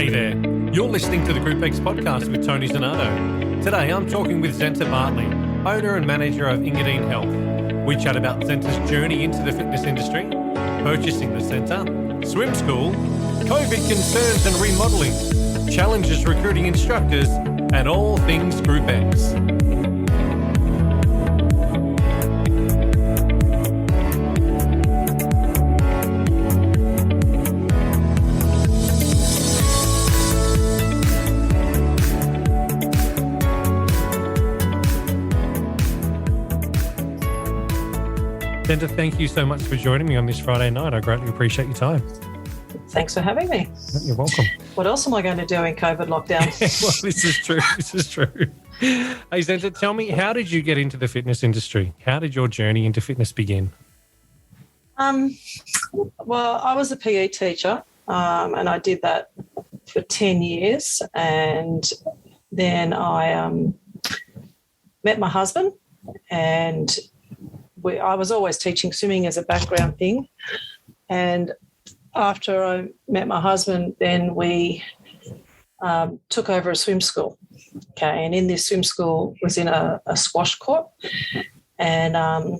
Hey there, you're listening to the GROUPEX podcast with Tony Zanardo. Today I'm talking with Zenta Bartley, owner and manager of Engadine Health. We chat about Zenta's journey into the fitness industry, purchasing the centre, swim school, COVID concerns and remodelling, challenges recruiting instructors, and all things GROUPEX. Zenta, thank you so much for joining me on this Friday night. I greatly appreciate your time. Thanks for having me. You're welcome. What else am I going to do in COVID lockdown? Well, this is true. This is true. Hey, Zenta, tell me, how did you get into the fitness industry? How did your journey into fitness begin? Well, I was a PE teacher and I did that for 10 years. And then I met my husband and I was always teaching swimming as a background thing. And after I met my husband, then we took over a swim school. Okay, and in this swim school was in a squash court. And a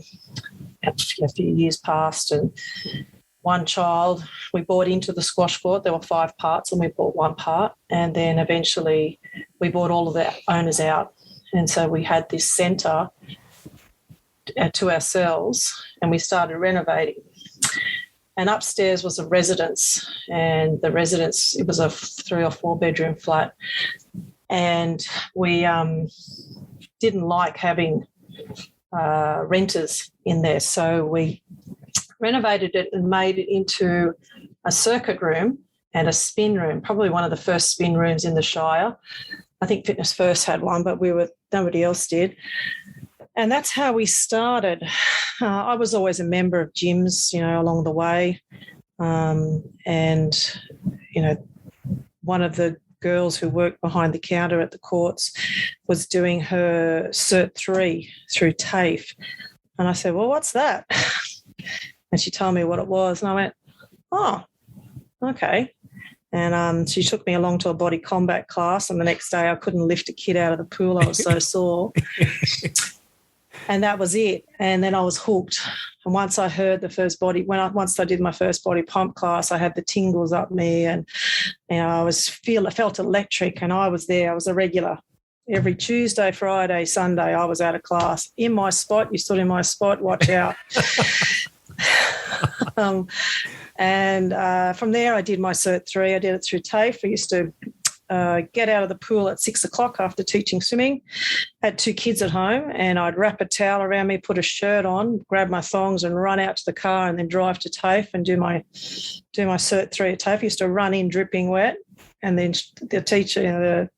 few years passed and one child, we bought into the squash court. There were 5 parts and we bought 1 part. And then eventually we bought all of the owners out. And so we had this centre to ourselves and we started renovating. And upstairs was a residence, and the residence, it was a 3 or 4 bedroom flat. And we didn't like having renters in there. So we renovated it and made it into a circuit room and a spin room, probably one of the first spin rooms in the Shire. I think Fitness First had one, but nobody else did. And that's how we started. I was always a member of gyms, along the way. And one of the girls who worked behind the counter at the courts was doing her Cert 3 through TAFE. And I said, well, what's that? And she told me what it was. And I went, oh, okay. And she took me along to a body combat class. And the next day I couldn't lift a kid out of the pool. I was so sore. And that was it. And then I was hooked. And once I heard the first once I did my first body pump class, I had the tingles up me and I felt electric, and I was there. I was a regular. Every Tuesday, Friday, Sunday, I was out of class. In my spot, you stood in my spot, watch out. And from there, I did my Cert 3. I did it through TAFE. I used to get out of the pool at 6 o'clock after teaching swimming. I had 2 kids at home, and I'd wrap a towel around me, put a shirt on, grab my thongs and run out to the car and then drive to TAFE and do my Cert 3 at TAFE. I used to run in dripping wet, and then the teacher,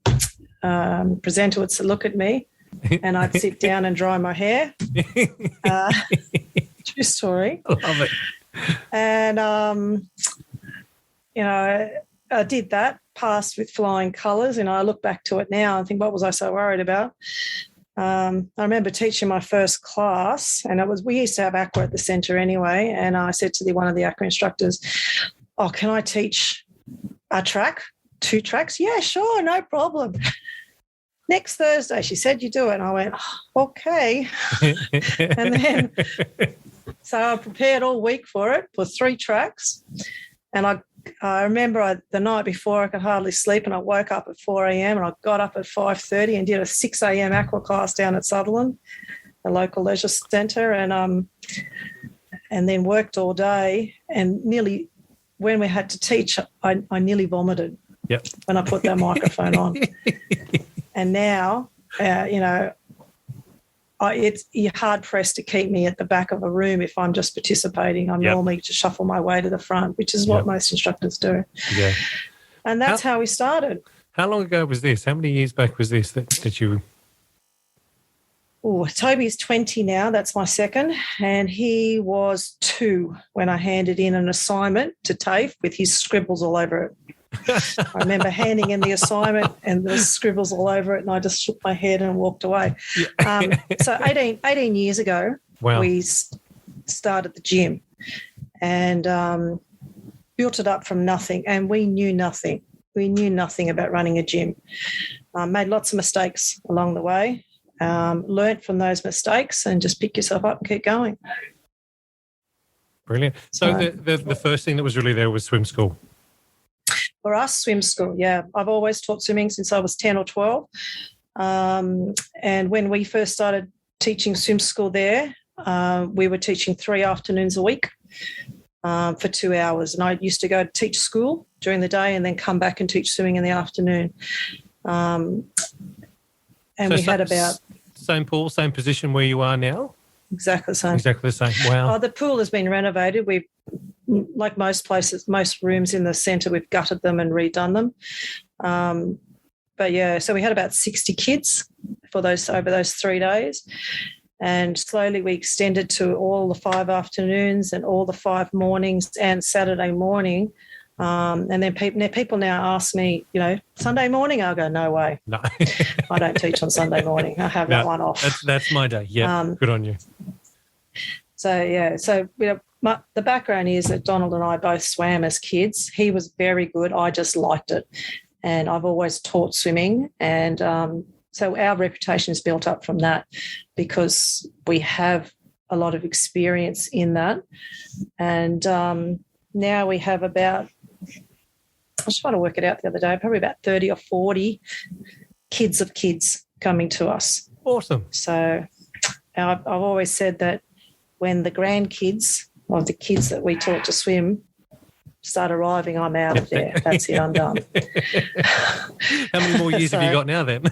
the presenter would look at me and I'd sit down and dry my hair. True story. I love it. And, I did that, passed with flying colours. I look back to it now and think, what was I so worried about? I remember teaching my first class, and we used to have aqua at the centre anyway, and I said to one of the aqua instructors, oh, can I teach a track, 2 tracks? Yeah, sure, no problem. Next Thursday, she said, you do it. And I went, oh, okay. And then, so I prepared all week for 3 tracks, and I remember the night before I could hardly sleep, and I woke up at 4 a.m. and I got up at 5:30 and did a 6 a.m. aqua class down at Sutherland, the local leisure centre, and then worked all day, and nearly when we had to teach, I nearly vomited. Yep. When I put that microphone on. And now, you're hard-pressed to keep me at the back of a room if I'm just participating. I'm normally to shuffle my way to the front, which is what most instructors do. Yeah. And that's how we started. How long ago was this? How many years back was this that you... Oh, Toby's 20 now. That's my second. And he was 2 when I handed in an assignment to TAFE with his scribbles all over it. I remember handing in the assignment and there was scribbles all over it, and I just shook my head and walked away. So 18 years ago, we started the gym and built it up from nothing, and we knew nothing. we knew nothing about running a gym. Made lots of mistakes along the way, learnt from those mistakes and just pick yourself up, keep going. Brilliant. So the first thing that was really there was swim school. For us, swim school, yeah. I've always taught swimming since I was 10 or 12. And when we first started teaching swim school there, we were teaching 3 afternoons a week for 2 hours. And I used to go to teach school during the day and then come back and teach swimming in the afternoon. And so we had about... Same pool, same position where you are now? Exactly the same. Exactly the same. Wow. The pool has been renovated. We've, like most places, most rooms in the centre, we've gutted them and redone them. But yeah, so we had about 60 kids over those 3 days, and slowly we extended to all the 5 afternoons and all the 5 mornings and Saturday morning. And then people now ask me, Sunday morning. I'll go, no way. No, I don't teach on Sunday morning. I have that one off. That's my day. Yeah, good on you. So yeah, the background is that Donald and I both swam as kids. He was very good. I just liked it, and I've always taught swimming, and so our reputation is built up from that because we have a lot of experience in that, and now we have about. I was trying to work it out the other day, probably about 30 or 40 kids of kids coming to us. Awesome. So I've always said that when the grandkids or the kids that we taught to swim start arriving, I'm out of there. That's it, I'm done. How many more years have you got now then?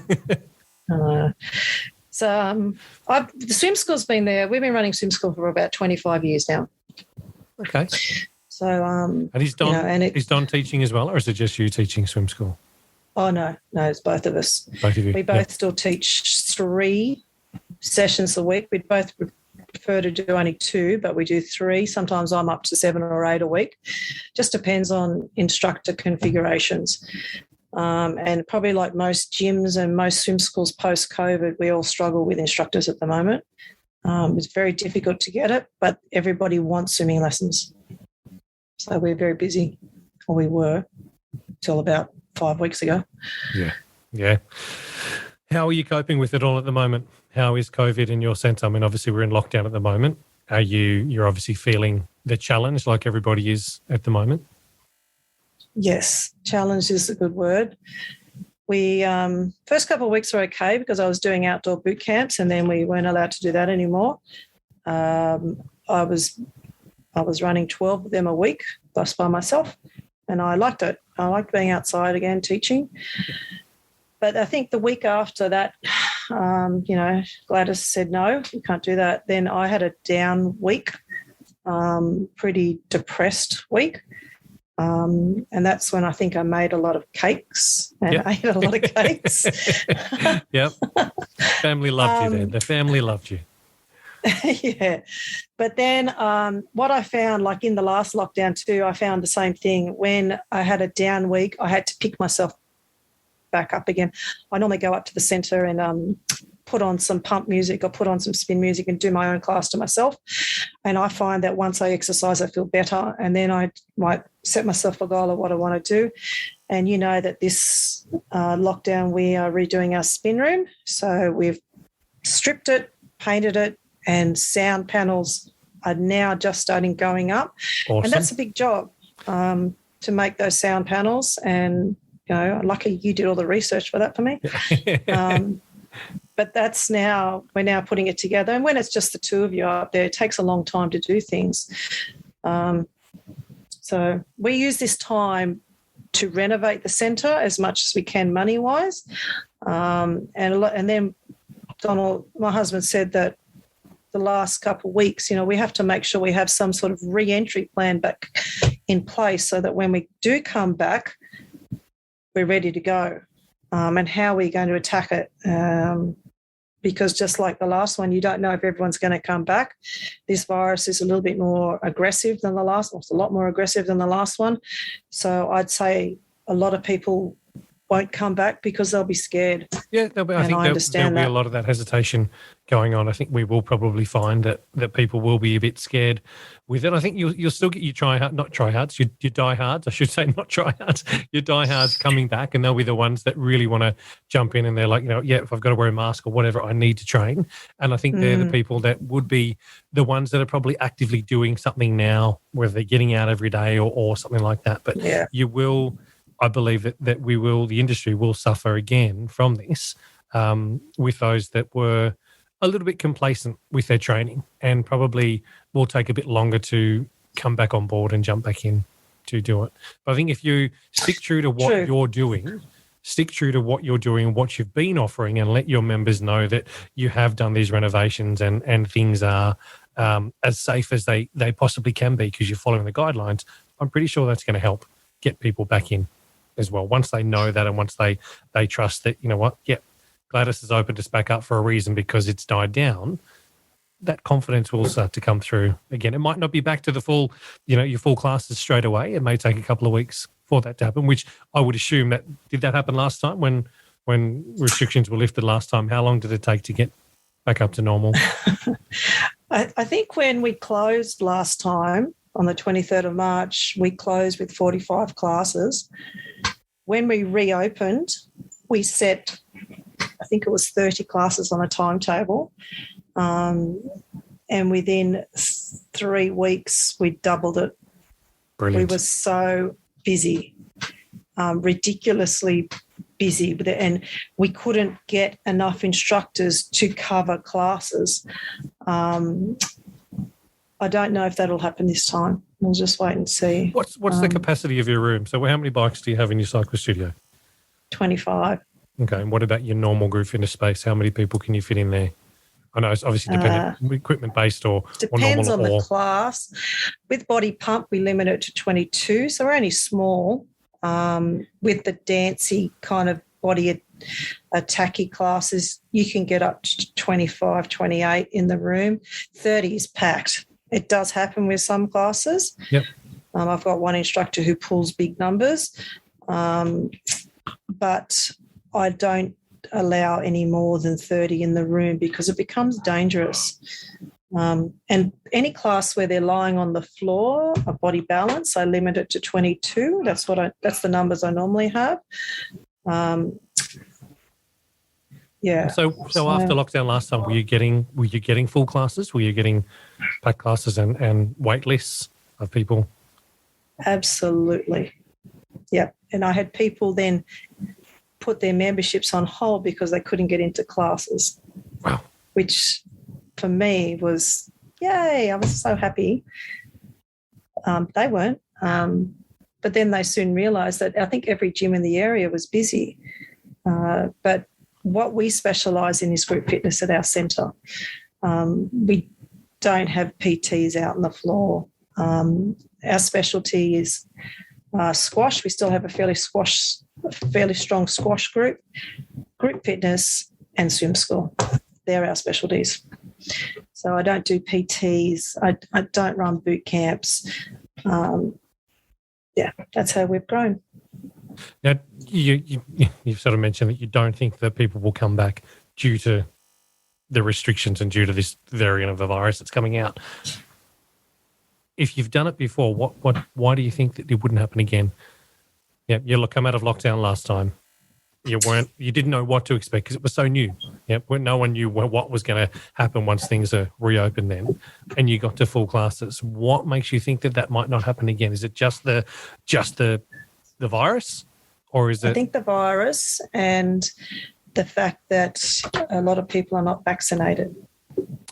The swim school's been there. We've been running swim school for about 25 years now. Okay. So, and he's Don teaching as well, or is it just you teaching swim school? Oh, no, it's both of us. Both of you. We both still teach 3 sessions a week. We'd both prefer to do only 2, but we do 3. Sometimes I'm up to 7 or 8 a week. Just depends on instructor configurations. And probably like most gyms and most swim schools post-COVID, we all struggle with instructors at the moment. It's very difficult to get it, but everybody wants swimming lessons. So we're very busy, or we were, till about 5 weeks ago. Yeah. How are you coping with it all at the moment? How is COVID in your centre? I mean, obviously we're in lockdown at the moment. You're obviously feeling the challenge like everybody is at the moment? Yes, challenge is a good word. We first couple of weeks were okay because I was doing outdoor boot camps, and then we weren't allowed to do that anymore. I was running 12 of them a week just by myself, and I liked it. I liked being outside again teaching. But I think the week after that, Gladys said, no, you can't do that. Then I had a down week, pretty depressed week. And that's when I think I made a lot of cakes and ate a lot of cakes. Yep. Family loved you then. The family loved you. Yeah. But then what I found, like in the last lockdown too, I found the same thing. When I had a down week, I had to pick myself back up again. I normally go up to the centre and put on some pump music or put on some spin music and do my own class to myself. And I find that once I exercise, I feel better. And then I might set myself a goal of what I want to do. And you know that this lockdown, we are redoing our spin room. So we've stripped it, painted it, and sound panels are now just starting going up. Awesome. And that's a big job to make those sound panels. And, lucky you did all the research for that for me. But we're now putting it together. And when it's just the 2 of you up there, it takes a long time to do things. So we use this time to renovate the centre as much as we can money-wise. And then Donald, my husband, said that the last couple of weeks, we have to make sure we have some sort of re-entry plan back in place so that when we do come back, we're ready to go. And how we're going to attack it. Because just like the last one, you don't know if everyone's going to come back. This virus is a little bit more aggressive than the last one. It's a lot more aggressive than the last one. So I'd say a lot of people won't come back because they'll be scared. Yeah, I think there'll be a lot of that hesitation going on. I think we will probably find that people will be a bit scared with it. I think you'll still get your your diehards, I should say, not tryhards, your diehards coming back, and they'll be the ones that really want to jump in and they're like, if I've got to wear a mask or whatever, I need to train. And I think they're the people that would be the ones that are probably actively doing something now, whether they're getting out every day or something like that. But you will... I believe that the industry will suffer again from this with those that were a little bit complacent with their training and probably will take a bit longer to come back on board and jump back in to do it. But I think if you stick true to what you're doing, what you've been offering, and let your members know that you have done these renovations and things are as safe as they possibly can be because you're following the guidelines, I'm pretty sure that's going to help get people back in as well. Once they know that and once they trust that, Gladys has opened us back up for a reason because it's died down, that confidence will start to come through again. It might not be back to the full, your full classes straight away. It may take a couple of weeks for that to happen, which I would assume did that happen last time when restrictions were lifted last time? How long did it take to get back up to normal? I think when we closed last time, on the 23rd of March, we closed with 45 classes. When we reopened, we set, I think it was 30 classes on a timetable. And within 3 weeks, we doubled it. Brilliant. We were so busy, ridiculously busy with it, and we couldn't get enough instructors to cover classes. I don't know if that'll happen this time. We'll just wait and see. What's the capacity of your room? So how many bikes do you have in your cycle studio? 25. Okay. And what about your normal group fitness space? How many people can you fit in there? I know it's obviously dependent, equipment based or depends or normal, on the class. With body pump, we limit it to 22, so we're only small. With the dancey kind of body attacky classes, you can get up to 25, 28 in the room. 30 is packed. It does happen with some classes. Yep. I've got one instructor who pulls big numbers, but I don't allow any more than 30 in the room because it becomes dangerous. And any class where they're lying on the floor, a body balance, I limit it to 22. That's the numbers I normally have. Yeah. So after lockdown last time, were you getting full classes? Were you getting packed classes and wait lists of people? Absolutely. Yeah. And I had people then put their memberships on hold because they couldn't get into classes. Wow. Which for me was, yay, I was so happy. They weren't. But then they soon realised that I think every gym in the area was busy. But what we specialise in is group fitness at our centre. We don't have PTs out on the floor. Our specialty is squash. We still have a fairly strong squash group fitness and swim school. They're our specialties. So I don't do PTs. I don't run boot camps. That's how we've grown. Now, you've sort of mentioned that you don't think that people will come back due to the restrictions and due to this variant of the virus that's coming out. If you've done it before, why do you think that it wouldn't happen again? Yeah, you come out of lockdown last time. You didn't know what to expect because it was so new. Yeah, no one knew what was going to happen once things are reopened then, and you got to full classes. What makes you think that might not happen again? Is it just the virus, or is it? I think the virus and the fact that a lot of people are not vaccinated.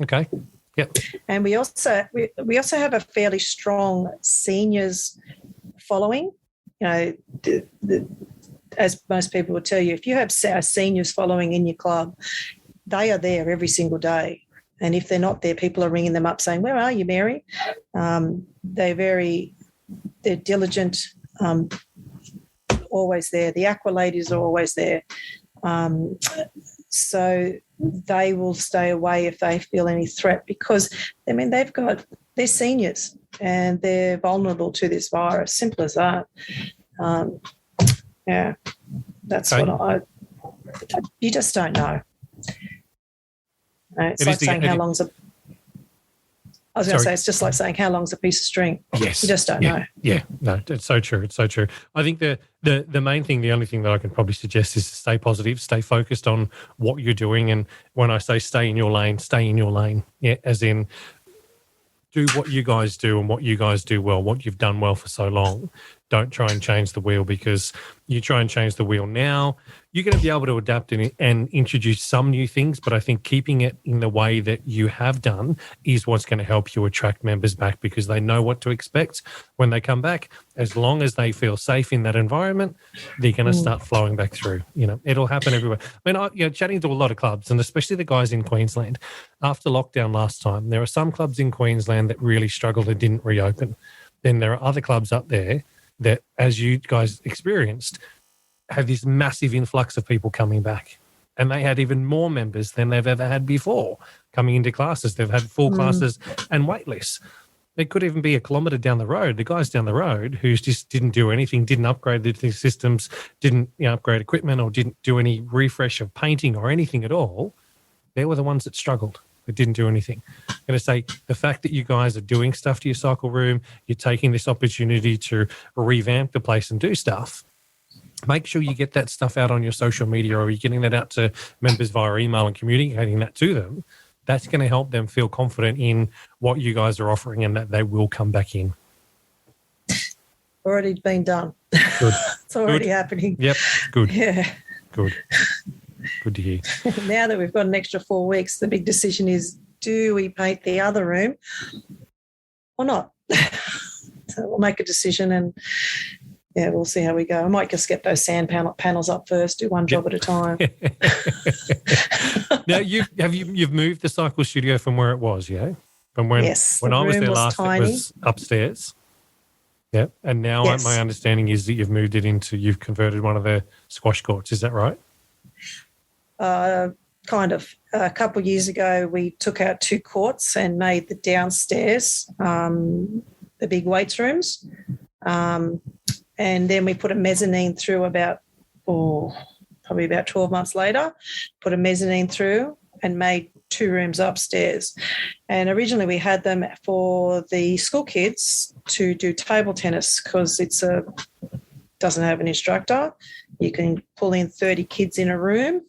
Okay. Yep. And we also have a fairly strong seniors following. As most people will tell you, if you have seniors following in your club, they are there every single day. And if they're not there, people are ringing them up saying, "Where are you, Mary?" They're diligent, always there. The aqua ladies are always there. So they will stay away if they feel any threat because, they're seniors and they're vulnerable to this virus. Simple as that. Yeah. That's Okay. what you just don't know. It's It like is the- saying it how is- long's a. I was going to Sorry. say it's just like saying how long's a piece of string. Yes. You just don't Yeah. know. Yeah. No, it's so true. It's so true. I think the main thing, the only thing that I can probably suggest is to stay positive, stay focused on what you're doing. And when I say stay in your lane, stay in your lane. Yeah. As in, do what you guys do and what you guys do well, what you've done well for so long. Don't try and change the wheel, because you try and change the wheel now, you're going to be able to adapt and introduce some new things. But I think keeping it in the way that you have done is what's going to help you attract members back, because they know what to expect when they come back. As long as they feel safe in that environment, they're going to start flowing back through. It'll happen everywhere. I mean, chatting to a lot of clubs, and especially the guys in Queensland, after lockdown last time, there are some clubs in Queensland that really struggled and didn't reopen. Then there are other clubs up there that, as you guys experienced, have this massive influx of people coming back. And they had even more members than they've ever had before coming into classes. They've had full classes and wait lists. They could even be a kilometre down the road. The guys down the road who just didn't do anything, didn't upgrade the systems, didn't upgrade equipment, or didn't do any refresh of painting or anything at all, they were the ones that struggled. That didn't do anything. I'm going to say the fact that you guys are doing stuff to your cycle room, you're taking this opportunity to revamp the place and do stuff. Make sure you get that stuff out on your social media, or you're getting that out to members via email and communicating that to them. That's going to help them feel confident in what you guys are offering, and that they will come back in. Already been done. Good. It's already happening. Yep. Good. Yeah. Good. Good to hear. Now that we've got an extra 4 weeks, the big decision is, do we paint the other room or not? So we'll make a decision, and we'll see how we go. I might just get those sand panels up first, do one job at a time. Now you've moved the cycle studio from where it was, yeah? From when Yes, when the I was room there was last, tiny. it was upstairs. Yeah, and now Yes. my understanding is that you've converted one of the squash courts. Is that right? Kind of. A couple of years ago, we took out 2 courts and made the downstairs the big weights rooms. And then we put a mezzanine through probably about 12 months later, put a mezzanine through and made 2 rooms upstairs. And originally we had them for the school kids to do table tennis, because doesn't have an instructor. You can pull in 30 kids in a room,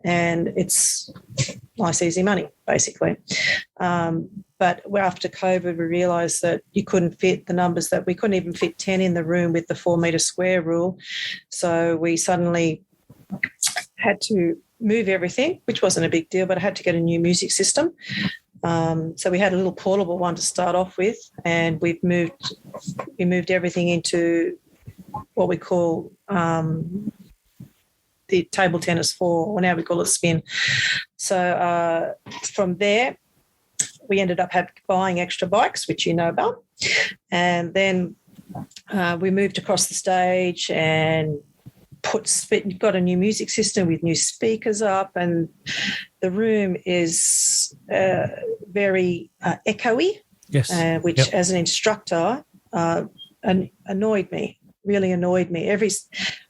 and it's nice, easy money, basically. But after COVID, we realised that you couldn't fit the numbers, that we couldn't even fit 10 in the room with the 4 metre square rule. So we suddenly had to move everything, which wasn't a big deal, but I had to get a new music system. So we had a little portable one to start off with, and we moved everything into what we call the table tennis floor, or now we call it spin. So from there, we ended up buying extra bikes, which you know about. And then we moved across the stage and got a new music system with new speakers up, and the room is very echoey, Yes. which as an instructor annoyed me. Really annoyed me. I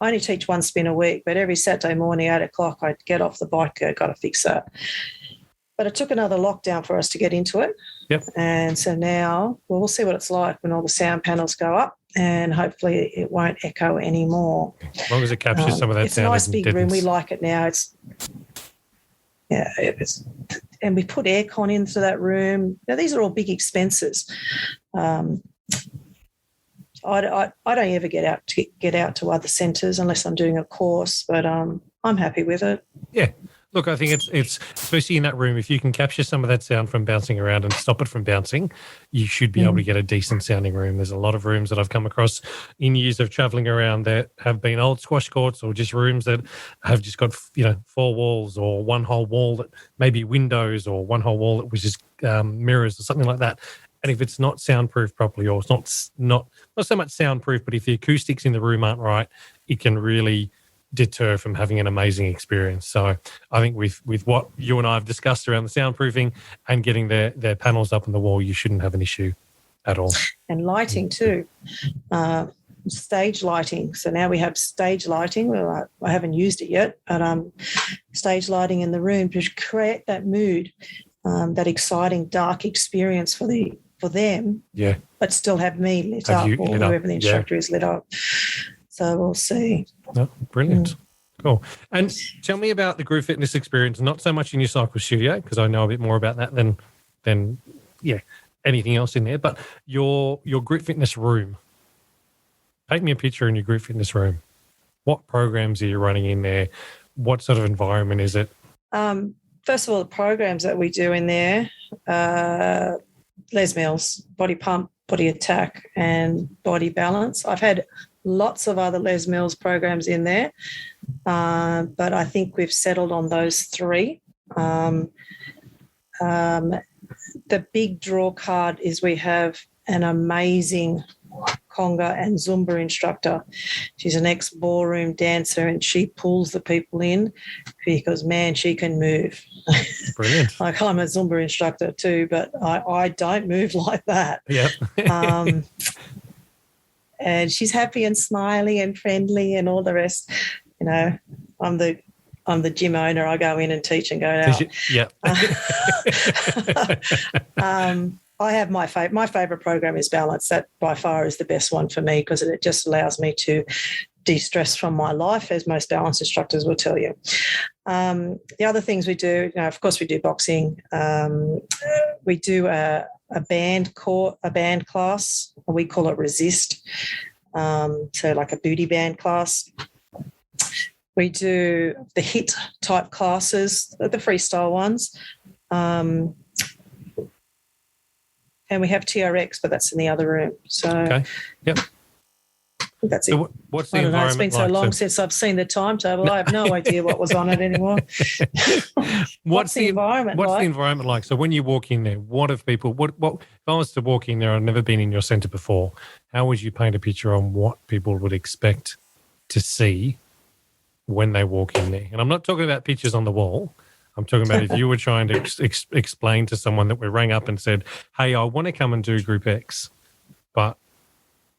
only teach 1 spin a week, but every Saturday morning, 8 o'clock, I'd get off the bike, got to fix that. But it took another lockdown for us to get into it. Yep. And so now we'll see what it's like when all the sound panels go up, and hopefully it won't echo anymore. As long as it captures some of that it's sound. a nice big room. We like it now. And we put aircon into that room. Now, these are all big expenses. I don't ever get out to other centres unless I'm doing a course, but I'm happy with it. Yeah. Look, I think it's especially in that room, if you can capture some of that sound from bouncing around and stop it from bouncing, you should be able to get a decent sounding room. There's a lot of rooms that I've come across in years of travelling around that have been old squash courts, or just rooms that have just got 4 walls, or one whole wall that maybe windows, or one whole wall that was just mirrors or something like that. And if it's not soundproof properly, or it's not so much soundproof, but if the acoustics in the room aren't right, it can really deter from having an amazing experience. So I think with what you and I have discussed around the soundproofing and getting their panels up on the wall, you shouldn't have an issue at all. And lighting too. stage lighting. So now we have stage lighting. Well, I haven't used it yet, but stage lighting in the room to create that mood, that exciting dark experience for them. Yeah. But still have me lit up, or whoever the instructor is lit up. So we'll see. Oh, brilliant. Cool. And tell me about the group fitness experience, not so much in your cycle studio, because I know a bit more about that than anything else in there, but your group fitness room. Paint me a picture in your group fitness room. What programs are you running in there? What sort of environment is it? First of all, the programs that we do in there, Les Mills, body pump, body attack, and body balance. I've had lots of other Les Mills programs in there, but I think we've settled on those three. The big draw card is we have an amazing conga and Zumba instructor. She's an ex-ballroom dancer, and she pulls the people in because, man, she can move. Brilliant. Like, I'm a Zumba instructor too, but I don't move like that. Yeah. And she's happy and smiley and friendly and all the rest. You know, I'm the gym owner. I go in and teach and go out. Yeah. I have my favourite program is balance. That by far is the best one for me because it just allows me to de-stress from my life, as most balance instructors will tell you. The other things we do, of course, we do boxing. We do a band class. We call it Resist. So like a booty band class. We do the HIIT type classes, the freestyle ones. And we have TRX, but that's in the other room. So, okay. Yep. That's it. So what's the environment like? It's been so long since I've seen the timetable. I have no idea what was on it anymore. What's the environment like? What's the environment like? So when you walk in there, what if I was to walk in there, I've never been in your centre before, how would you paint a picture on what people would expect to see when they walk in there? And I'm not talking about pictures on the wall. I'm talking about if you were trying to explain to someone that we rang up and said, hey, I want to come and do Group X, but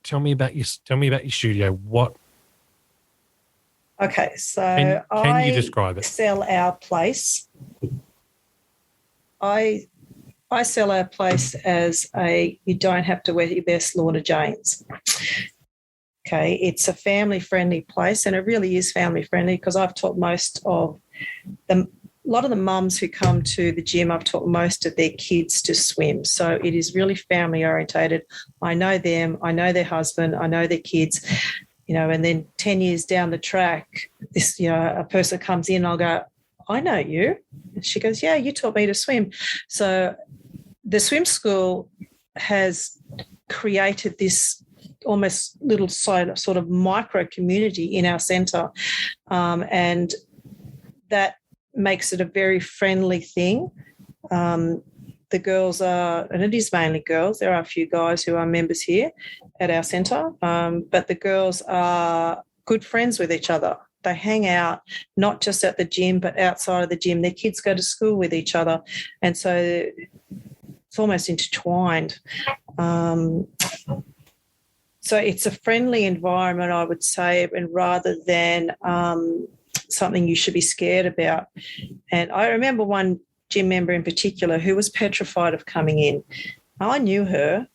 tell me about your studio. What? Okay, so can you describe it? Sell our place. I sell our place as you don't have to wear your best Lorna Janes. Okay, it's a family-friendly place, and it really is family-friendly because I've taught a lot of the mums who come to the gym, I've taught most of their kids to swim. So it is really family orientated. I know them, I know their husband, I know their kids, and then 10 years down the track, a person comes in and I'll go, I know you. And she goes, yeah, you taught me to swim. So the swim school has created this almost little sort of micro community in our centre. And that makes it a very friendly thing. The girls are, and it is mainly girls, there are a few guys who are members here at our centre, but the girls are good friends with each other. They hang out not just at the gym but outside of the gym. Their kids go to school with each other, and so it's almost intertwined. So it's a friendly environment, I would say, and rather than something you should be scared about. And I remember one gym member in particular who was petrified of coming in. I knew her.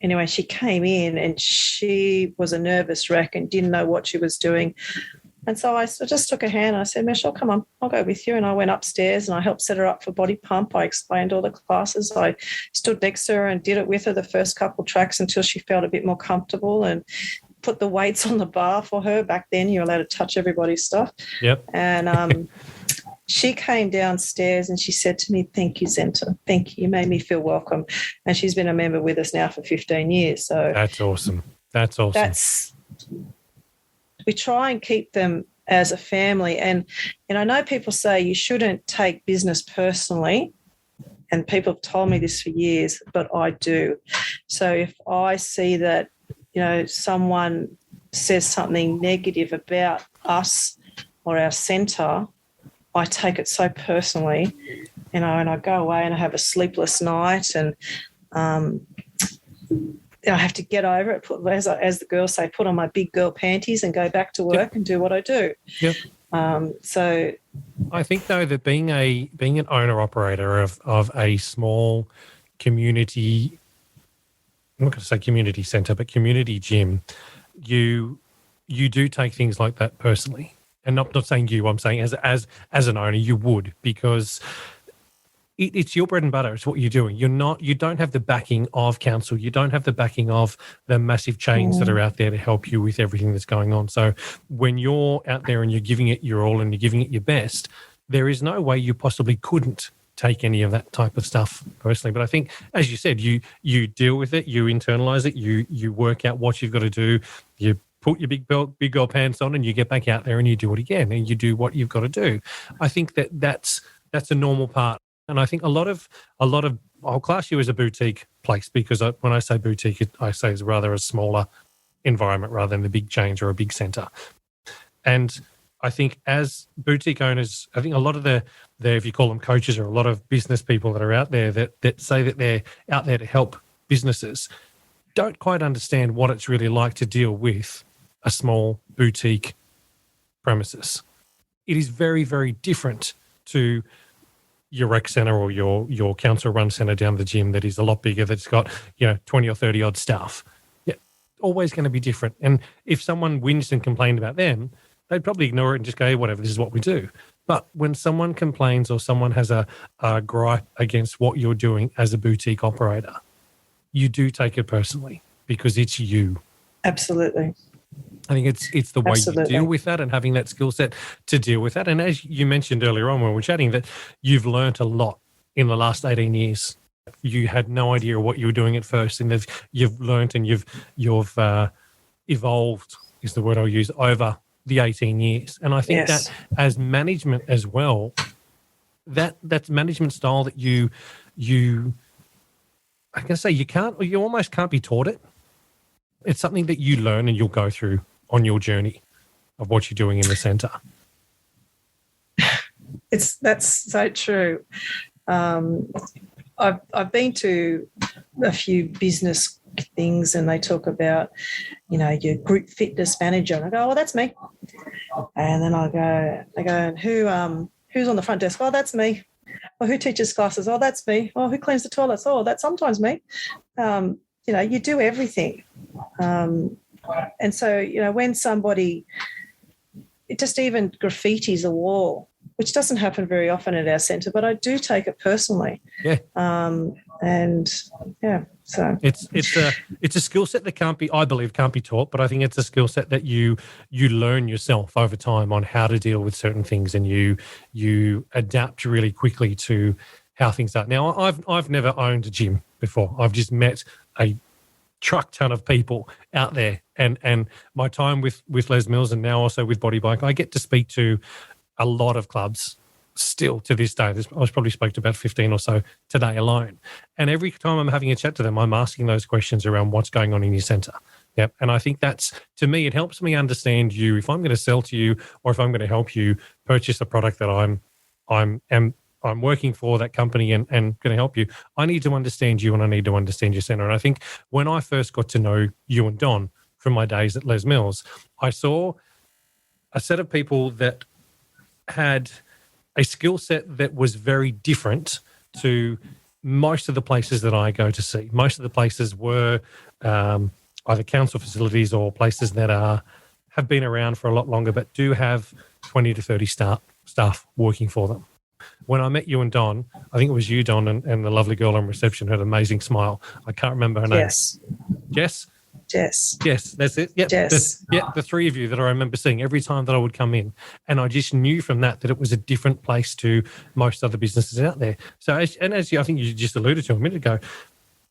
Anyway, she came in and she was a nervous wreck and didn't know what she was doing. And so I just took her hand and I said, Michelle, come on, I'll go with you. And I went upstairs and I helped set her up for body pump. I explained all the classes. I stood next to her and did it with her the first couple of tracks until she felt a bit more comfortable, and put the weights on the bar for her. Back then you're allowed to touch everybody's stuff. Yep. And she came downstairs and she said to me, thank you, Zenta. Thank you. You made me feel welcome. And she's been a member with us now for 15 years. So that's awesome. We try and keep them as a family. And I know people say you shouldn't take business personally, and people have told me this for years, but I do. So if I see that, someone says something negative about us or our centre, I take it so personally, and I go away and I have a sleepless night, and I have to get over it, as the girls say, put on my big girl panties and go back to work and do what I do. Yep. So I think, though, that being an owner operator of a small community, I'm not going to say community centre, but community gym, you do take things like that personally. And not saying you, I'm saying as an owner, you would, because it's your bread and butter. It's what you're doing. You don't have the backing of council. You don't have the backing of the massive chains that are out there to help you with everything that's going on. So when you're out there and you're giving it your all and you're giving it your best, there is no way you possibly couldn't take any of that type of stuff personally. But I think, as you said, you deal with it, you internalize it, you work out what you've got to do, you put your big girl pants on and you get back out there and you do it again and you do what you've got to do. I think that's a normal part. And I think a lot of I'll class you as a boutique place, because when I say boutique, I say it's rather a smaller environment rather than the big chains or a big centre. And I think as boutique owners, I think a lot of the if you call them coaches, or a lot of business people that are out there that say that they're out there to help businesses, don't quite understand what it's really like to deal with a small boutique premises. It is very, very different to your rec centre or your council run centre down the gym that is a lot bigger, that's got 20 or 30 odd staff. Yeah, always going to be different. And if someone whinged and complained about them, they'd probably ignore it and just go, hey, whatever, this is what we do. But when someone complains or someone has a gripe against what you're doing as a boutique operator, you do take it personally, because it's you. absolutely. I think it's the way Absolutely. you deal with that and having that skill set to deal with that. And as you mentioned earlier on when we were chatting, that you've learnt a lot in the last 18 years. You had no idea what you were doing at first, and you've learnt and you've evolved, is the word I'll use, over the 18 years. And I think that as management as well, that's management style that you I can say you almost can't be taught it. It's something that you learn and you'll go through on your journey of what you're doing in the centre. That's so true. I've been to a few business things and they talk about, your group fitness manager. And I go, oh, that's me. And then they go, and who's on the front desk? Oh, that's me. Well, who teaches classes? Oh, that's me. Oh, who cleans the toilets? Oh, that's sometimes me. You do everything. And so, when somebody, it just even graffitis a wall, which doesn't happen very often at our centre, but I do take it personally. Yeah. So it's a skill set that I believe can't be taught, but I think it's a skill set that you learn yourself over time on how to deal with certain things, and you adapt really quickly to how things are. Now, I've never owned a gym before. I've just met a truck ton of people out there, and my time with Les Mills and now also with Body Bike, I get to speak to a lot of clubs still to this day. I was probably spoke to about 15 or so today alone. And every time I'm having a chat to them, I'm asking those questions around what's going on in your centre. Yep. And I think that's, to me, it helps me understand you. If I'm going to sell to you, or if I'm going to help you purchase a product that I'm working for that company and going to help you, I need to understand you and I need to understand your centre. And I think when I first got to know you and Don from my days at Les Mills, I saw a set of people that had a skill set that was very different to most of the places that I go to see. Most of the places were either council facilities or places that have been around for a lot longer, but do have 20 to 30 staff working for them. When I met you and Don, I think it was you, Don, and the lovely girl on reception, had an amazing smile. I can't remember her name. Yes. Jess? Jess. Yes, that's it. Yep. Jess. The three of you that I remember seeing every time that I would come in. And I just knew from that it was a different place to most other businesses out there. So, as I think you just alluded to a minute ago,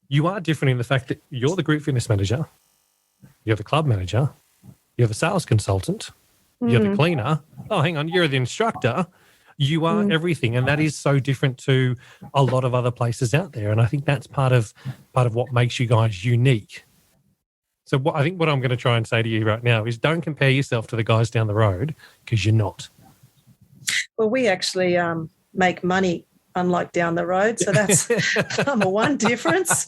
you are different in the fact that you're the group fitness manager, you're the club manager, you're the sales consultant, you're the cleaner. Oh, hang on, you're the instructor. You are everything, and that is so different to a lot of other places out there. And I think that's part of what makes you guys unique. So what I'm going to try and say to you right now is, don't compare yourself to the guys down the road, because you're not. Well, we actually make money unlike down the road. So that's number one difference.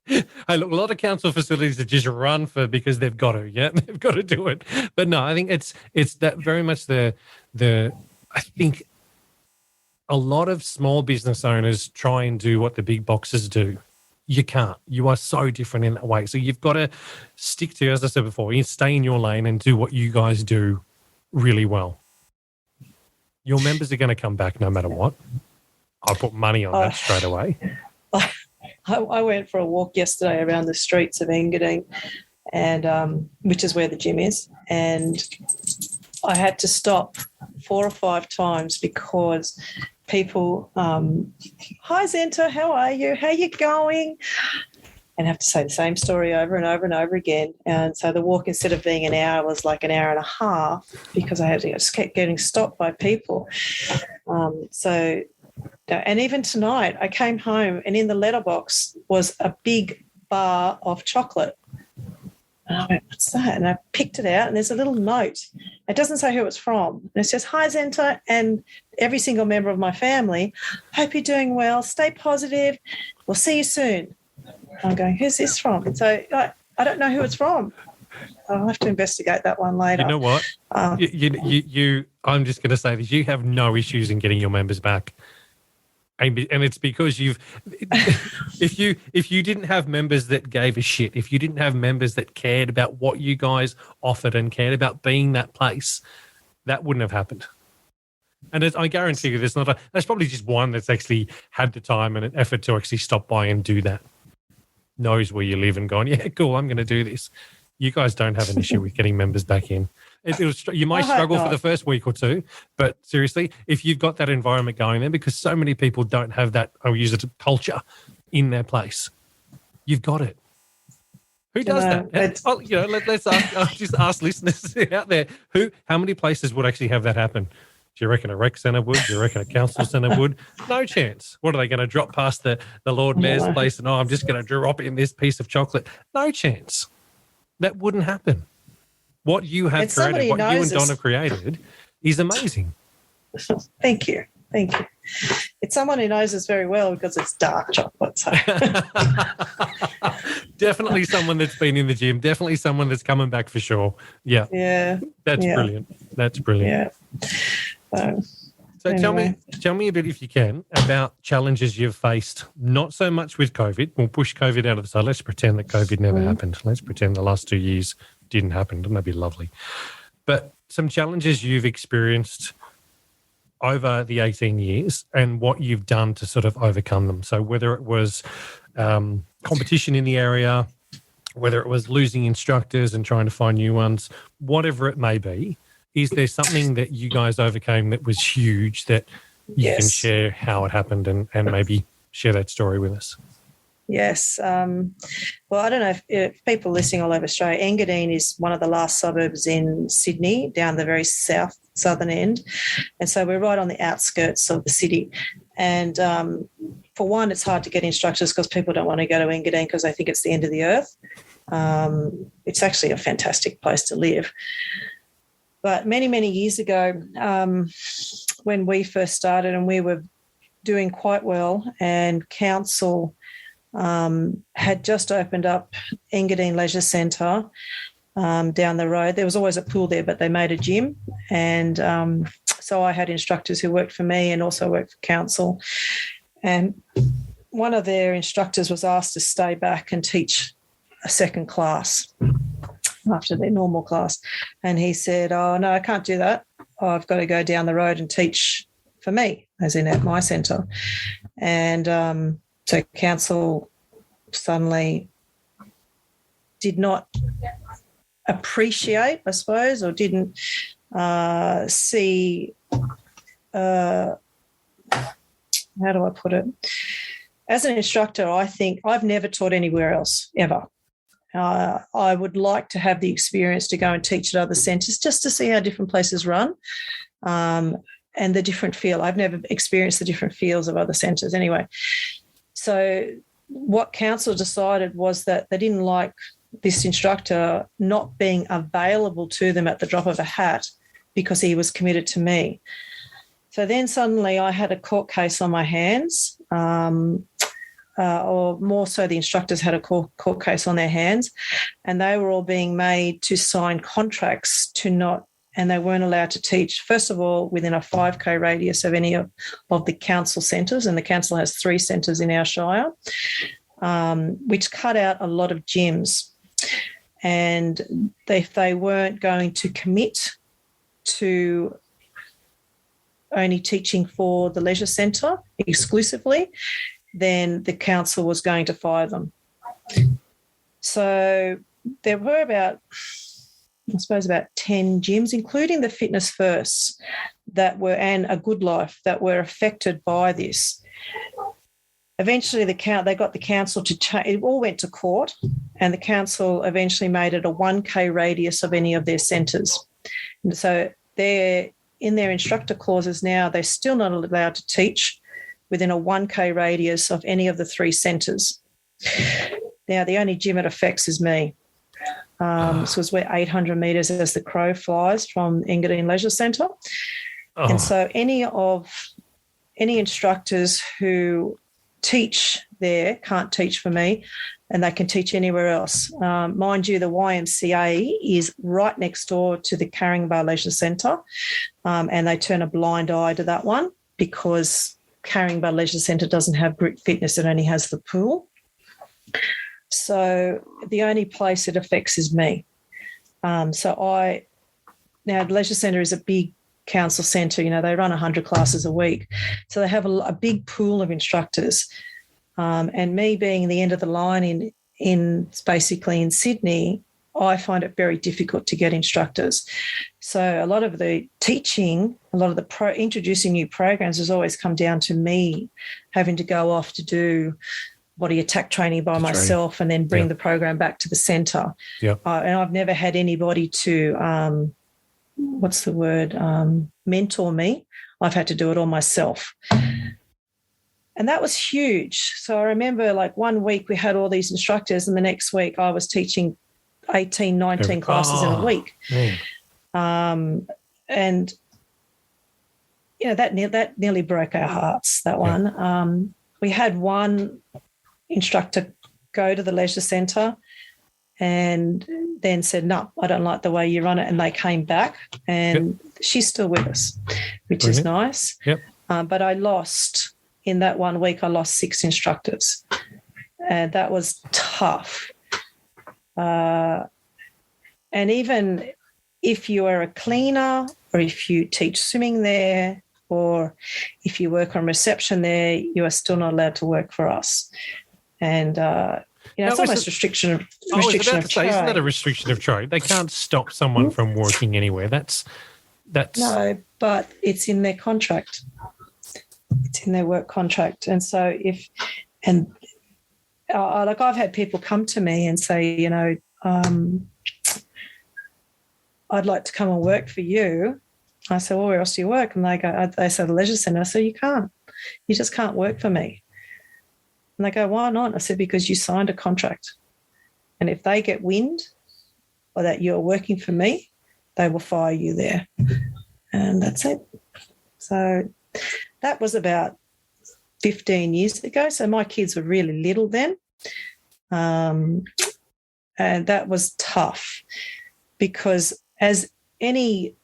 Hey, look, a lot of council facilities are just run for because they've got to, yeah, they've got to do it. But no, I think it's that very much the I think a lot of small business owners try and do what the big boxes do. You can't. You are so different in that way. So you've got to stick to, as I said before, you stay in your lane and do what you guys do really well. Your members are going to come back no matter what. I put money on that straight away. I went for a walk yesterday around the streets of Engadine, and which is where the gym is, and I had to stop 4 or 5 times because people, hi Zenta, how are you? How you going? And have to say the same story over and over and over again. And so the walk, instead of being an hour, was like an hour and a half because I just kept getting stopped by people. And even tonight, I came home and in the letterbox was a big bar of chocolate. And I went, what's that? And I picked it out and there's a little note. It doesn't say who it's from. And it says, hi, Zenta, and every single member of my family. Hope you're doing well. Stay positive. We'll see you soon. I'm going, who's this from? So I don't know who it's from. I'll have to investigate that one later. You know what? You I'm just going to say this. You have no issues in getting your members back. And it's because if you didn't have members that gave a shit, if you didn't have members that cared about what you guys offered and cared about being that place, that wouldn't have happened. And I guarantee you there's probably just one that's actually had the time and an effort to actually stop by and do that. Knows where you live and gone, yeah, cool, I'm going to do this. You guys don't have an issue with getting members back in. You might struggle for the first week or two, but seriously, if you've got that environment going there, because so many people don't have that, I'll use it, culture in their place, you've got it. Who does that? Let's just ask listeners out there, how many places would actually have that happen? Do you reckon a rec centre would? Do you reckon a council centre would? No chance. What are they going to drop past the Lord Mayor's place and, I'm just going to drop in this piece of chocolate? No chance. That wouldn't happen. What you have created, what you and Don have created is amazing. Thank you. It's someone who knows us very well because it's dark chocolate. So. Definitely someone that's been in the gym. Definitely someone that's coming back for sure. Yeah. Yeah. That's brilliant. That's brilliant. Yeah. So anyway. tell me a bit, if you can, about challenges you've faced, not so much with COVID. We'll push COVID out of the side. Let's pretend that COVID never happened. Let's pretend the last 2 years didn't happen. Wouldn't that be lovely? But some challenges you've experienced over the 18 years and what you've done to sort of overcome them. So whether it was competition in the area, whether it was losing instructors and trying to find new ones, whatever it may be, is there something that you guys overcame that was huge that you can share how it happened and maybe share that story with us? Yes. Well, I don't know if people listening all over Australia, Engadine is one of the last suburbs in Sydney, down the very southern end. And so we're right on the outskirts of the city. And for one, it's hard to get instructors because people don't want to go to Engadine because they think it's the end of the earth. It's actually a fantastic place to live. But many, many years ago, when we first started and we were doing quite well, and council had just opened up Engadine Leisure Centre down the road. There was always a pool there, but they made a gym. And so I had instructors who worked for me and also worked for council. And one of their instructors was asked to stay back and teach a second class after their normal class. And he said, oh, no, I can't do that. I've got to go down the road and teach for me, as in at my centre. And so council suddenly did not appreciate, I suppose, or didn't see, how do I put it? As an instructor, I think I've never taught anywhere else, ever. I would like to have the experience to go and teach at other centres just to see how different places run and the different feel. I've never experienced the different feels of other centres anyway. So what council decided was that they didn't like this instructor not being available to them at the drop of a hat because he was committed to me. So then suddenly I had a court case on my hands, or more so the instructors had a court case on their hands, and they were all being made to sign contracts and they weren't allowed to teach, first of all, within a 5K radius of any of the council centres, and the council has 3 centres in our shire, which cut out a lot of gyms. And if they weren't going to commit to only teaching for the leisure centre exclusively, then the council was going to fire them. So there were about 10 gyms, including the Fitness First, and a Good Life, that were affected by this. Eventually, they got the council to change. It all went to court, and the council eventually made it a 1K radius of any of their centres. And so they're in their instructor clauses now, they're still not allowed to teach within a 1K radius of any of the 3 centres. Now, the only gym it affects is me. So we're 800 metres as the crow flies from Engadine Leisure Centre. Oh. And so any instructors who teach there can't teach for me, and they can teach anywhere else. Mind you, the YMCA is right next door to the Caringbah Leisure Centre, and they turn a blind eye to that one because Caringbah Leisure Centre doesn't have group fitness, it only has the pool. So the only place it affects is me. Now the Leisure Centre is a big council centre, they run 100 classes a week. So they have a big pool of instructors. And me being the end of the line basically in Sydney, I find it very difficult to get instructors. So a lot of the teaching, introducing new programs has always come down to me having to go off to do body attack training by myself and then bring the program back to the centre. And I've never had anybody to, mentor me. I've had to do it all myself. And that was huge. So I remember 1 week we had all these instructors, and the next week I was teaching 18, 19 classes in a week. And, that nearly broke our hearts, that one. We had one instructor go to the leisure centre and then said, no, I don't like the way you run it, and they came back, and she's still with us, which is nice. But in that 1 week, I lost 6 instructors, and that was tough. And even if you are a cleaner, or if you teach swimming there, or if you work on reception there, you are still not allowed to work for us. And it's almost restriction of trade. Isn't that a restriction of trade? They can't stop someone from working anywhere. That's no, but it's in their contract. It's in their work contract. And so I've had people come to me and say, I'd like to come and work for you. I said, well, where else do you work? And they say the leisure centre. I said, you can't. You just can't work for me. And they go, why not? I said, because you signed a contract. And if they get wind or that you're working for me, they will fire you there. And that's it. So that was about 15 years ago. So my kids were really little then. And that was tough because as any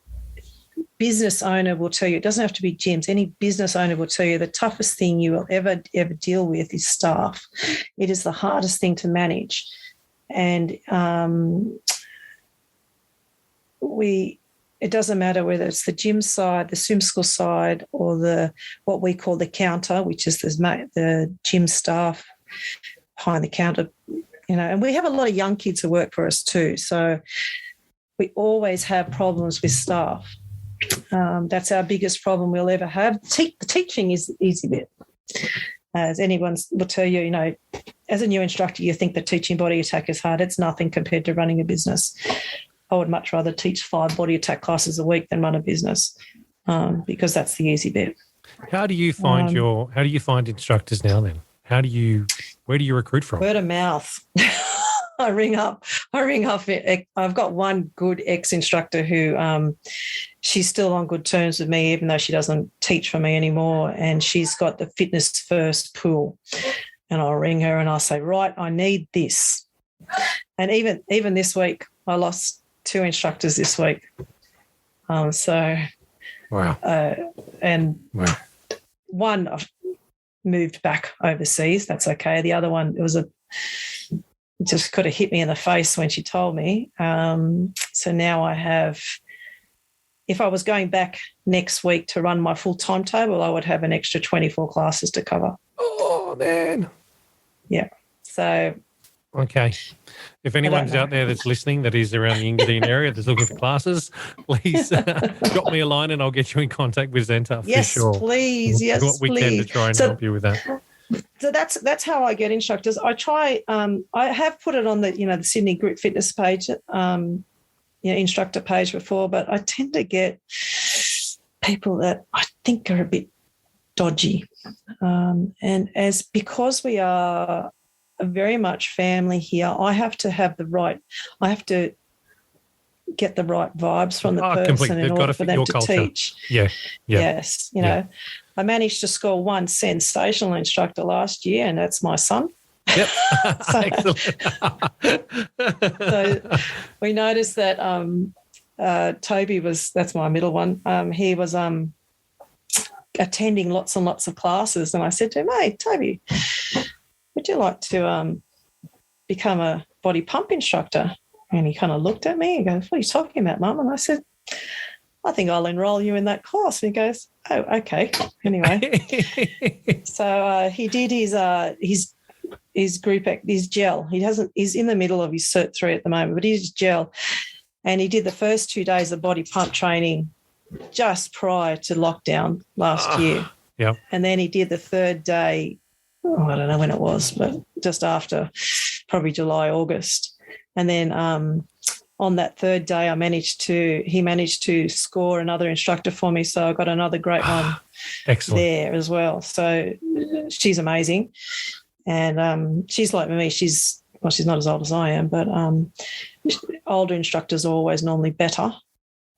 business owner will tell you, it doesn't have to be gyms, any business owner will tell you the toughest thing you will ever deal with is staff. It is the hardest thing to manage. And it doesn't matter whether it's the gym side, the swim school side, or what we call the counter, which is the gym staff behind the counter, and we have a lot of young kids who work for us too. So we always have problems with staff. That's our biggest problem we'll ever have. The teaching is the easy bit. As anyone will tell you, as a new instructor, you think that teaching body attack is hard. It's nothing compared to running a business. I would much rather teach 5 body attack classes a week than run a business because that's the easy bit. How do you find instructors now then? Where do you recruit from? Word of mouth. I ring up. I've got one good ex-instructor who she's still on good terms with me, even though she doesn't teach for me anymore. And she's got the Fitness First pool. And I'll ring her and I'll say, right, I need this. And even this week, I lost 2 instructors this week. Wow. And Wow. one moved back overseas. That's okay. The other one, just could have hit me in the face when she told me. So now I have, if I was going back next week to run my full timetable, I would have an extra 24 classes to cover. Oh, man. Yeah. So. Okay. If anyone's out there that's listening that is around the Engadine area that's looking for classes, please drop me a line and I'll get you in contact with Zenta for sure. Please. Yes, what we can to try and help you with that. So that's how I get instructors. I try. I have put it on the Sydney Group Fitness page, instructor page before, but I tend to get people that I think are a bit dodgy, and because we are very much family here, I have to get the right vibes from the person in order for them to teach. Yeah. Yes. I managed to score one sensational instructor last year, and that's my son. Yep. Excellent. So we noticed that Toby that's my middle one, he was attending lots and lots of classes, and I said to him, hey, Toby, would you like to become a body pump instructor? And he kind of looked at me and goes, what are you talking about, Mum? And I said, I think I'll enroll you in that course. And he goes, oh, okay. Anyway, so he did his GROUPEX, his gel. He's in the middle of his Cert 3 at the moment, but he's gel. And he did the first 2 days of body pump training just prior to lockdown last year. Yeah. And then he did the 3rd day, I don't know when it was, but just after probably July, August. And then on that 3rd day, he managed to score another instructor for me. So I got another great one there as well. So she's amazing. And she's like me. She's not as old as I am, but older instructors are always normally better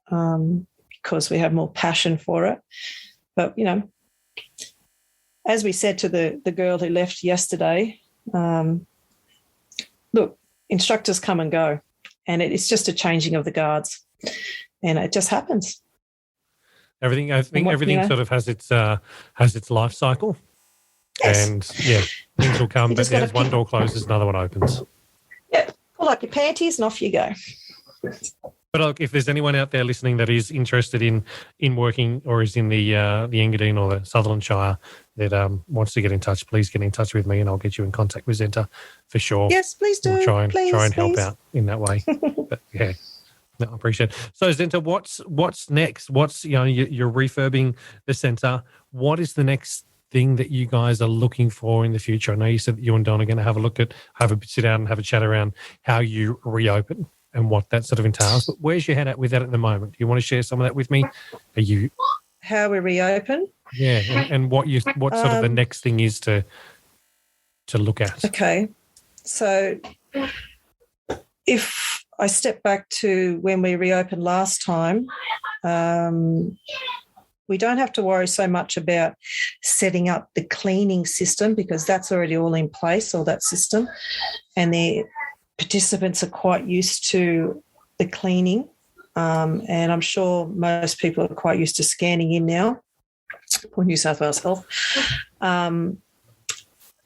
because we have more passion for it. But, as we said to the girl who left yesterday, look, instructors come and go, and it's just a changing of the guards, and it just happens. I think everything sort of has its life cycle. Yes. And things will come, but as one door closes, another one opens. Yeah, pull up your panties and off you go. But look, if there's anyone out there listening that is interested in working or is in the Engadine or the Sutherland Shire that wants to get in touch, please get in touch with me and I'll get you in contact with Zenta for sure. Yes, please do. We'll try and please. help out in that way. But I appreciate it. So Zenta, what's next? What's you're refurbing the centre. What is the next thing that you guys are looking for in the future? I know you said that you and Don are going to have a sit down and have a chat around how you reopen and what that sort of entails. But where's your head at with that at the moment? Do you want to share some of that with me? How we reopen? Yeah, and what sort of the next thing is to look at. Okay. So if I step back to when we reopened last time, we don't have to worry so much about setting up the cleaning system because that's already all in place, all that system. And the participants are quite used to the cleaning. And I'm sure most people are quite used to scanning in now for New South Wales Health. The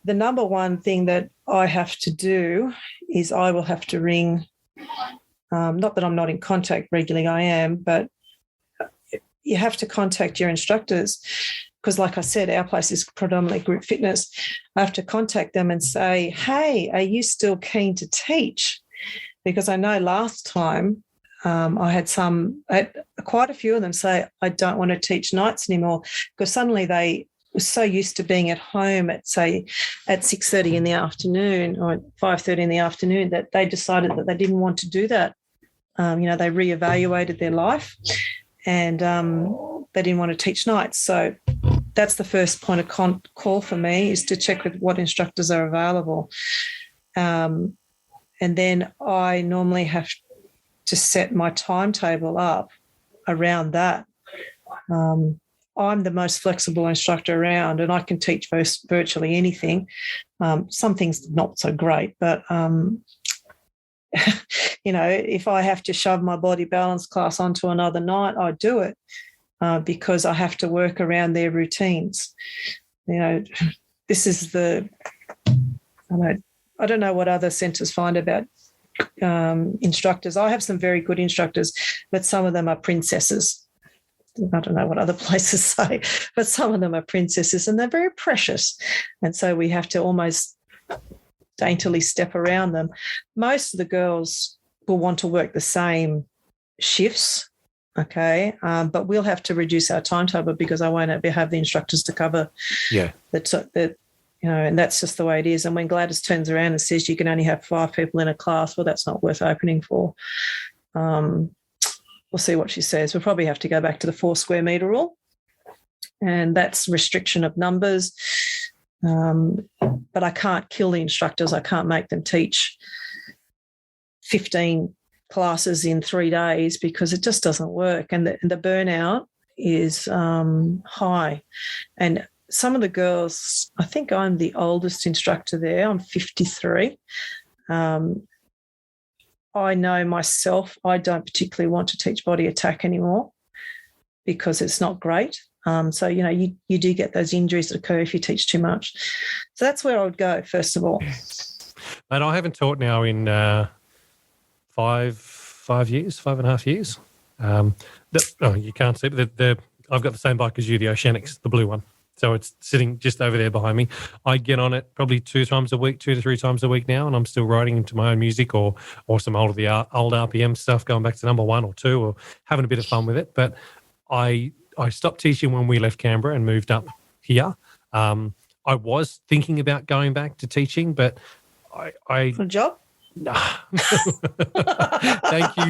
number one thing that I have to do is I will have to ring, not that I'm not in contact regularly, I am, but you have to contact your instructors because, like I said, our place is predominantly group fitness. I have to contact them and say, hey, are you still keen to teach? Because I know last time I had quite a few of them say, I don't want to teach nights anymore because suddenly they were so used to being at home at, say, at 6:30 in the afternoon or 5:30 in the afternoon that they decided that they didn't want to do that. They reevaluated their life and they didn't want to teach nights. So that's the first point of call for me is to check with what instructors are available. And And then I normally have to set my timetable up around that. I'm the most flexible instructor around, and I can teach virtually anything. Some things not so great, but if I have to shove my body balance class onto another night, I do it because I have to work around their routines. This is I don't know what other centres find about instructors. I have some very good instructors, but some of them are princesses. I don't know what other places say, but some of them are princesses and they're very precious. And so we have to almost daintily step around them. Most of the girls will want to work the same shifts, okay, but we'll have to reduce our timetable because I won't have the instructors to cover and that's just the way it is. And when Gladys turns around and says you can only have 5 people in a class, well, that's not worth opening for. We'll see what she says. We'll probably have to go back to the 4 square metre rule, and that's restriction of numbers. But I can't kill the instructors. I can't make them teach 15 classes in 3 days because it just doesn't work. And the burnout is high. And some of the girls, I think I'm the oldest instructor there. I'm 53. I know myself, I don't particularly want to teach body attack anymore because it's not great. So, you do get those injuries that occur if you teach too much. So that's where I would go, first of all. And I haven't taught now in 5.5 years. You can't see, but I've got the same bike as you, the Oceanics, the blue one. So it's sitting just over there behind me. I get on it probably 2 to 3 times a week now, and I'm still writing into my own music or some old RPM stuff, going back to number 1 or 2, or having a bit of fun with it. But I stopped teaching when we left Canberra and moved up here. I was thinking about going back to teaching, but For a job? No.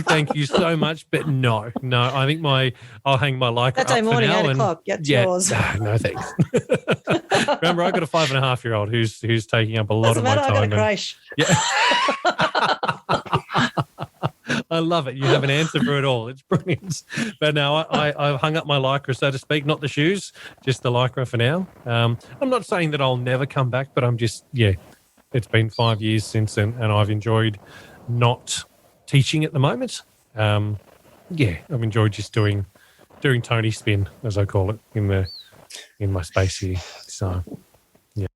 Thank you so much, but no. I think I'll hang my Lycra that day up morning, for now 8 o'clock. Get yours. No, thanks. Remember, I've got a 5.5-year-old who's taking up a lot of my time. I've got a creche. Yeah. I love it. You have an answer for it all. It's brilliant. But no, I've hung up my Lycra, so to speak, not the shoes, just the Lycra for now. I'm not saying that I'll never come back, but I'm just, it's been 5 years since, and I've enjoyed not teaching at the moment. I've enjoyed just doing Tony spin, as I call it, in my space here. So, yeah.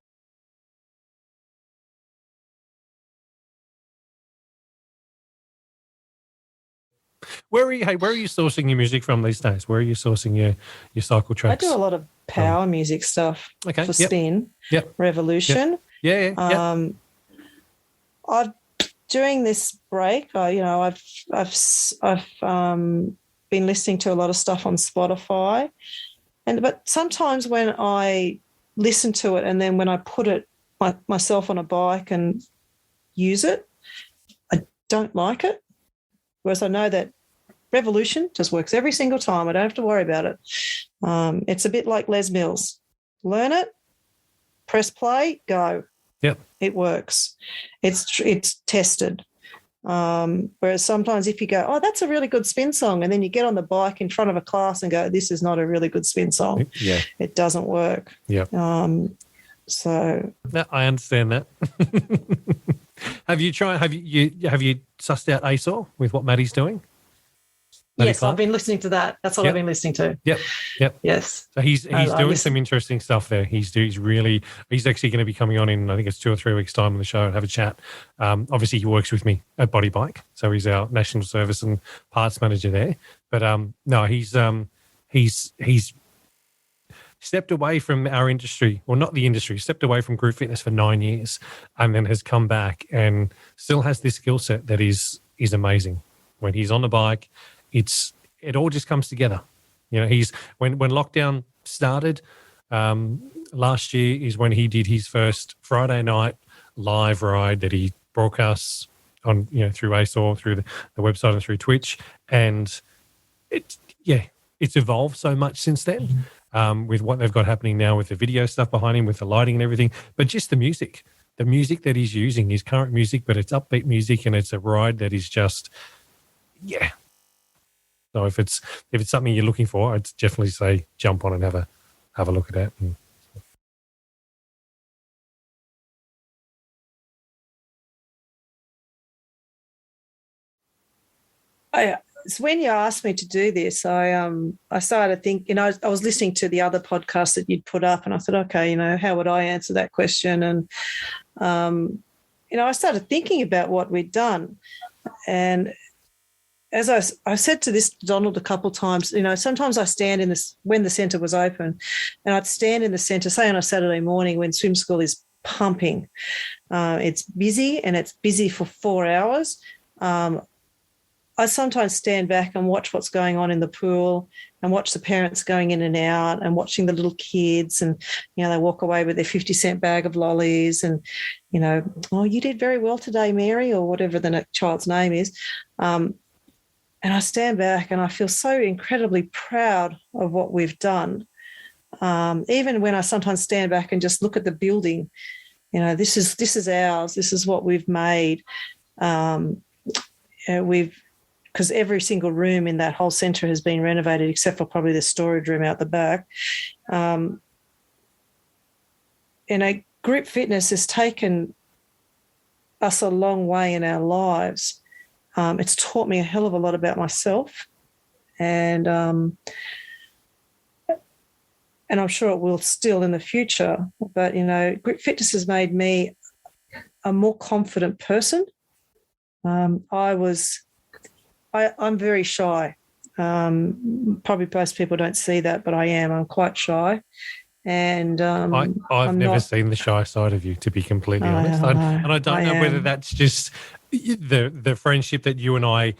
Where are you sourcing your music from these days? Where are you sourcing your cycle tracks? I do a lot of power music stuff for spin, revolution. Yep. I've during this break, I've been listening to a lot of stuff on Spotify, but sometimes when I listen to it and then when I put it myself on a bike and use it, I don't like it. Whereas I know that Revolution just works every single time. I don't have to worry about it. It's a bit like Les Mills. Learn it, press play, go. Yep. It works. It's tested. Whereas sometimes if you go, oh, that's a really good spin song, and then you get on the bike in front of a class and go, this is not a really good spin song. Yeah. It doesn't work. Yeah. So I understand that. Have you sussed out ASOR with what Maddie's doing? Yes, I've been listening to that. That's what I've been listening to. Yep. Yes. So he's doing some interesting stuff there. He's actually going to be coming on in, I think it's 2 or 3 weeks' time on the show and have a chat. Obviously, he works with me at Body Bike, so he's our national service and parts manager there. But no, he's stepped away from our industry, or not the industry, stepped away from group fitness for 9 years, and then has come back and still has this skill set that is amazing. When he's on the bike, it all just comes together. He's when lockdown started last year is when he did his first Friday night live ride that he broadcasts on through ASOR, through the website and through Twitch, and it's evolved so much since then. With what they've got happening now with the video stuff behind him, with the lighting and everything, but just the music. the music that he's using is current music, but it's upbeat music and it's a ride that is just, yeah. So if it's something you're looking for, I'd definitely say jump on and have a look at that. And, So when you asked me to do this, I started thinking, I was listening to the other podcast that you'd put up, and I thought, okay, how would I answer that question? And, I started thinking about what we'd done. And as I said to this Donald a couple of times, sometimes I stand in this when the centre was open, and I'd stand in the centre, say on a Saturday morning when swim school is pumping. It's busy, and it's busy for 4 hours. I sometimes stand back and watch what's going on in the pool and watch the parents going in and out and watching the little kids, and, they walk away with their 50-cent bag of lollies and, oh, you did very well today, Mary, or whatever the child's name is. And I stand back and I feel so incredibly proud of what we've done. Even when I sometimes stand back and just look at the building, this is ours. This is what we've made. Because every single room in that whole centre has been renovated except for probably the storage room out the back. Group fitness has taken us a long way in our lives. It's taught me a hell of a lot about myself, and I'm sure it will still in the future. But, group fitness has made me a more confident person. I'm very shy. Probably most people don't see that, but I am. I'm quite shy. And I've never seen the shy side of you, to be completely honest. And I don't know whether that's just the friendship that you and I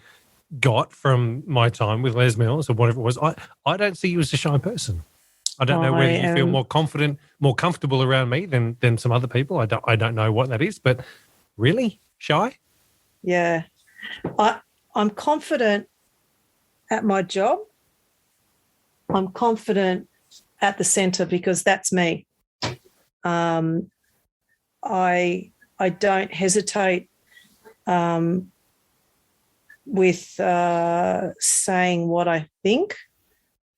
got from my time with Les Mills or whatever it was. I don't see you as a shy person. I don't know whether you feel more confident, more comfortable around me than some other people. I don't know what that is, but really shy? Yeah. I'm confident at my job. I'm confident at the centre because that's me. I don't hesitate with saying what I think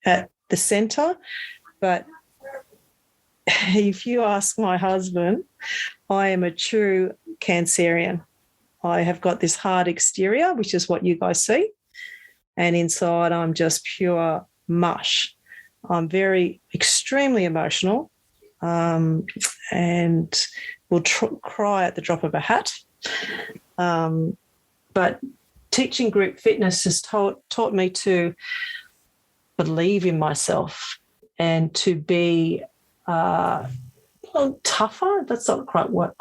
at the centre. But if you ask my husband, I am a true Cancerian. I have got this hard exterior, which is what you guys see, and inside I'm just pure mush. I'm extremely emotional, and will cry at the drop of a hat. But teaching group fitness has taught me to believe in myself and to be tougher. That's not quite word.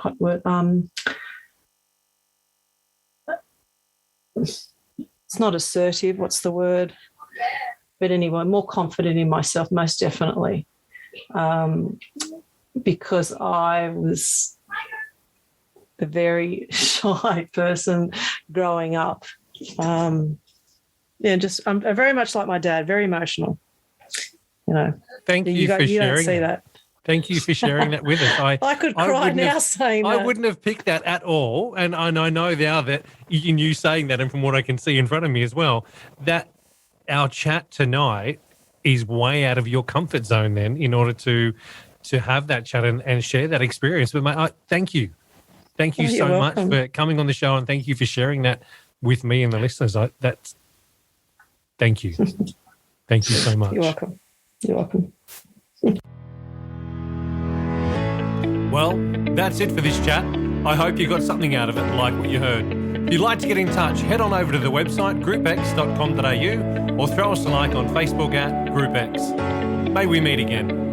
It's not assertive. What's the word? But anyway, more confident in myself, most definitely, because I was a very shy person growing up. I'm very much like my dad, very emotional. Thank you for sharing. You don't see that. Thank you for sharing that with us. I could cry now saying that. I wouldn't have picked that at all. And I know now that in you saying that, and from what I can see in front of me as well, that our chat tonight is way out of your comfort zone then in order to have that chat and share that experience. But mate, thank you. Thank you so much for coming on the show, and thank you for sharing that with me and the listeners. Thank you. Thank you so much. You're welcome. You're welcome. Well, that's it for this chat. I hope you got something out of it, like what you heard. If you'd like to get in touch, head on over to the website groupex.com.au or throw us a like on Facebook at GroupeX. May we meet again.